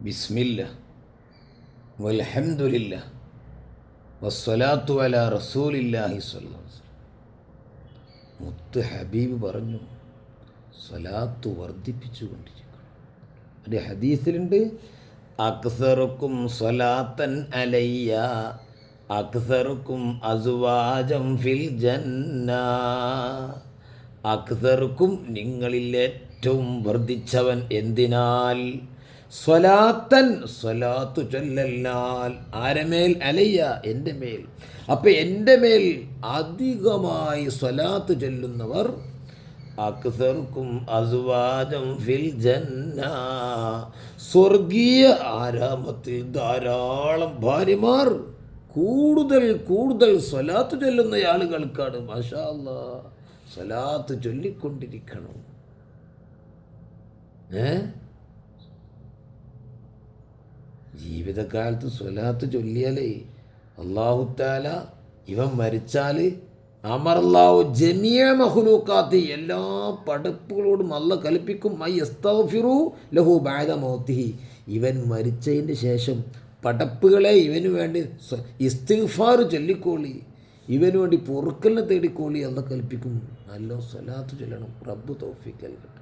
ബിസ്മില്ല വൽഹംദുലില്ല വസ്സലാത്തു അലാ റസൂലില്ലാഹി സ്വല്ലല്ലാഹു അലൈഹി വസല്ലം. മുത്ത് ഹബീബ് പറഞ്ഞു, സ്വലാത്ത് വർദ്ധിപ്പിച്ചു കൊണ്ടിരിക്കണം. ഒരു ഹദീസിലുണ്ട്, അക്സറുക്കും സ്വലാത്തൻ അലയ്യ അക്സറുക്കും അസുവാജം ഫിൽ ജന്ന. അക്സറുക്കും നിങ്ങളിൽ ഏറ്റവും വർദ്ധിച്ചവൻ എന്തിനാൽ? സ്വലാത്തൻ സ്വലാത്തു ചൊല്ലലാൽ. ആരമേൽ? അലയ്യ, എൻ്റെ മേൽ. അപ്പം എൻ്റെ മേൽ അധികമായി സ്വലാത്ത് ചൊല്ലുന്നവർ അക്സറുക്കും അസുവാജം ഫിൽ ജന്ന, സ്വർഗീയ ആരാമത്തിൽ ധാരാളം ഭാര്യമാർ കൂടുതൽ കൂടുതൽ സ്വലാത്ത് ചൊല്ലുന്ന ആളുകൾക്കാണ്. മാഷാ അല്ലാഹ്, സ്വലാത്ത് ചൊല്ലിക്കൊണ്ടിരിക്കണം. ജീവിതകാലത്ത് സ്വലാത്ത് ചൊല്ലിയാലേ അല്ലാഹു തആല ഇവൻ മരിച്ചാൽ അമറല്ലാഹു ജമിയ മഖ്ലൂഖാത്തി, എല്ലാ പടപ്പുകളോടും അല്ലാഹ് കൽപ്പിക്കും, ഐ യസ്തഗ്ഫിറു ലഹു ബഅദ മൗതിഹി, ഇവൻ മരിച്ചതിന് ശേഷം പടപ്പുകളെ ഇവന് വേണ്ടി ഇസ്തിഗ്ഫാർ ചൊല്ലിക്കോളി, ഇവന് വേണ്ടി പൊറുക്കലിനെ തേടിക്കോളി അല്ലാഹ് കൽപ്പിക്കും. നല്ല സ്വലാത്ത് ചൊല്ലണം. റബ്ബ് തൗഫീഖ് നൽകട്ടെ.